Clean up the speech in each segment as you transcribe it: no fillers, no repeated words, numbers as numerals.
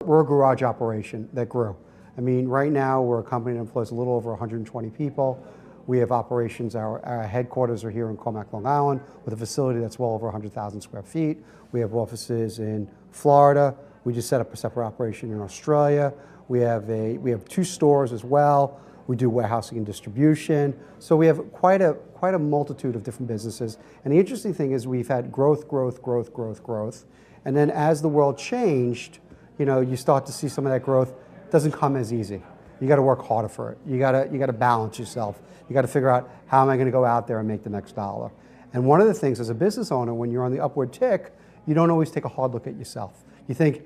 We're a garage operation that grew. I mean, right now we're a company that employs a little over 120 people. We have operations, our headquarters are here in Commack, Long Island, with a facility that's well over 100,000 square feet. We have offices in Florida. We just set up a separate operation in Australia. We have 2 stores as well. We do warehousing and distribution. So we have quite a multitude of different businesses. And the interesting thing is we've had growth. And then as the world changed, you start to see some of that growth doesn't come as easy. You got to work harder for it. You got to balance yourself. You got to figure out, how am I going to go out there and make the next dollar? And one of the things as a business owner, when you're on the upward tick, you don't always take a hard look at yourself. You think,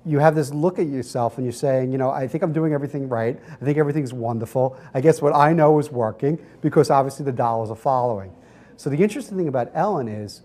you have this look at yourself and you're saying, I think I'm doing everything right. I think everything's wonderful. I guess what I know is working because obviously the dollars are following. So the interesting thing about Ellen is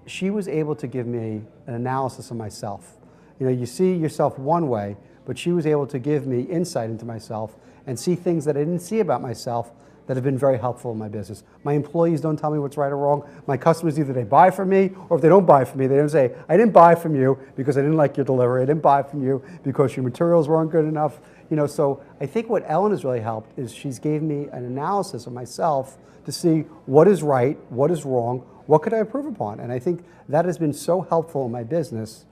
she was able to give me an analysis of myself. You see yourself one way, but she was able to give me insight into myself and see things that I didn't see about myself that have been very helpful in my business. My employees don't tell me what's right or wrong. My customers, either they buy from me, or if they don't buy from me, they don't say, I didn't buy from you because I didn't like your delivery. I didn't buy from you because your materials weren't good enough. So I think what Ellen has really helped is she's gave me an analysis of myself to see what is right, what is wrong, what could I improve upon. And I think that has been so helpful in my business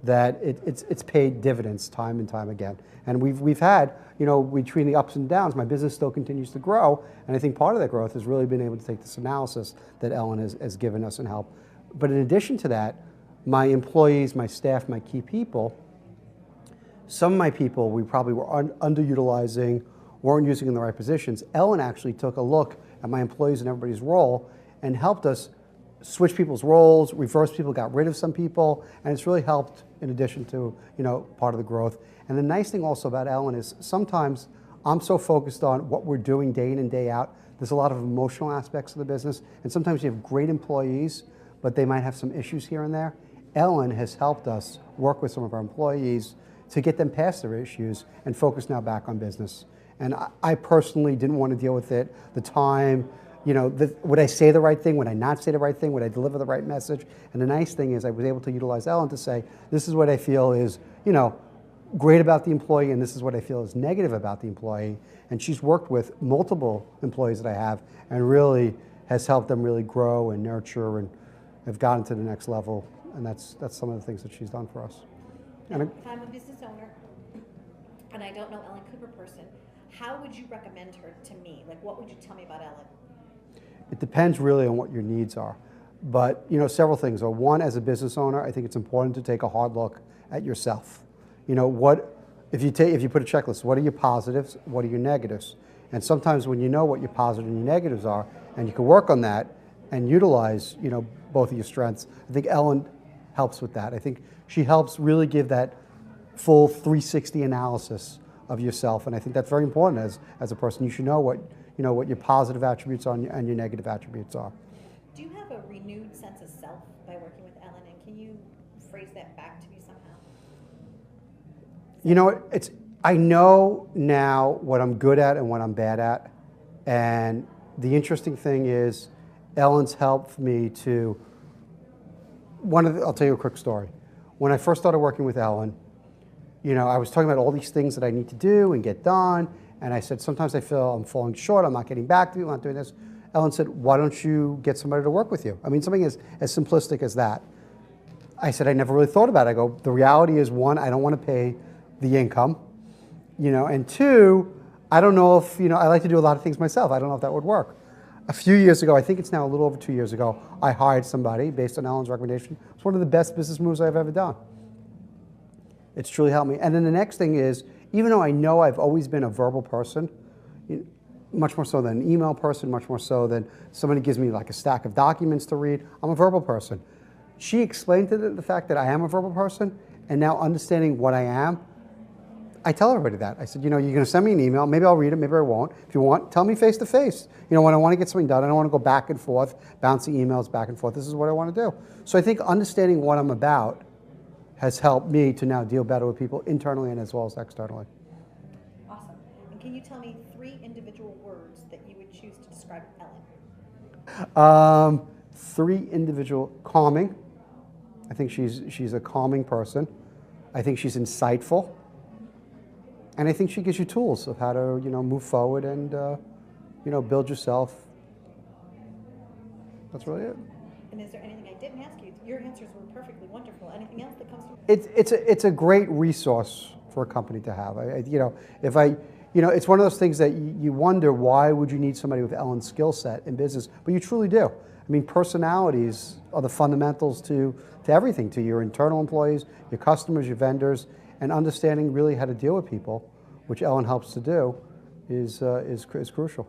that it's paid dividends time and time again. And we've had, between the ups and downs, my business still continues to grow. And I think part of that growth has really been able to take this analysis that Ellen has given us and help. But in addition to that, my employees, my staff, my key people, some of my people we probably were underutilizing, weren't using in the right positions. Ellen actually took a look at my employees and everybody's role and helped us switch people's roles, reverse people, got rid of some people, and it's really helped in addition to, part of the growth. And the nice thing also about Ellen is sometimes I'm so focused on what we're doing day in and day out. There's a lot of emotional aspects of the business, and sometimes you have great employees, but they might have some issues here and there. Ellen has helped us work with some of our employees to get them past their issues and focus now back on business. And I personally didn't want to deal with it, the time, would I say the right thing? Would I not say the right thing? Would I deliver the right message? And the nice thing is I was able to utilize Ellen to say, this is what I feel is, great about the employee, and this is what I feel is negative about the employee. And she's worked with multiple employees that I have and really has helped them really grow and nurture and have gotten to the next level. And that's some of the things that she's done for us. And if I'm a business owner and I don't know Ellen Cooperperson, how would you recommend her to me? Like, what would you tell me about Ellen? It depends really on what your needs are. But, several things. One, as a business owner, I think it's important to take a hard look at yourself. If you put a checklist, what are your positives, what are your negatives? And sometimes when you know what your positives and your negatives are, and you can work on that and utilize, both of your strengths, I think Ellen helps with that. I think she helps really give that full 360 analysis of yourself, and I think that's very important as a person. You should know what your positive attributes are and your negative attributes are. Do you have a renewed sense of self by working with Ellen, and can you phrase that back to me somehow? I know now what I'm good at and what I'm bad at, and the interesting thing is Ellen's helped me to, I'll tell you a quick story. When I first started working with Ellen, I was talking about all these things that I need to do and get done, and I said, sometimes I feel I'm falling short, I'm not getting back to you, I'm not doing this. Ellen said, why don't you get somebody to work with you? I mean, something as simplistic as that. I said, I never really thought about it. I go, the reality is, one, I don't want to pay the income, and two, I don't know if, I like to do a lot of things myself. I don't know if that would work. A few years ago, I think it's now a little over 2 years ago, I hired somebody based on Ellen's recommendation. It's one of the best business moves I've ever done. It's truly helped me. And then the next thing is, even though I know I've always been a verbal person, much more so than an email person, much more so than somebody gives me like a stack of documents to read, I'm a verbal person. She explained to the fact that I am a verbal person, and now understanding what I am, I tell everybody that. I said, you're going to send me an email, maybe I'll read it, maybe I won't. If you want, tell me face to face. When I want to get something done, I don't want to go back and forth, bouncing emails back and forth. This is what I want to do. So I think understanding what I'm about has helped me to now deal better with people internally and as well as externally. Awesome. And can you tell me 3 individual words that you would choose to describe Ellen? 3 individual, calming. I think she's a calming person. I think she's insightful. And I think she gives you tools of how to, move forward and, build yourself. That's really it. And is there anything I didn't ask you? Your answers were perfectly wonderful. Anything else that comes to It's a great resource for a company to have. It's one of those things that you wonder, why would you need somebody with Ellen's skill set in business? But you truly do. I mean, personalities are the fundamentals to everything, to your internal employees, your customers, your vendors, and understanding really how to deal with people, which Ellen helps to do, is crucial.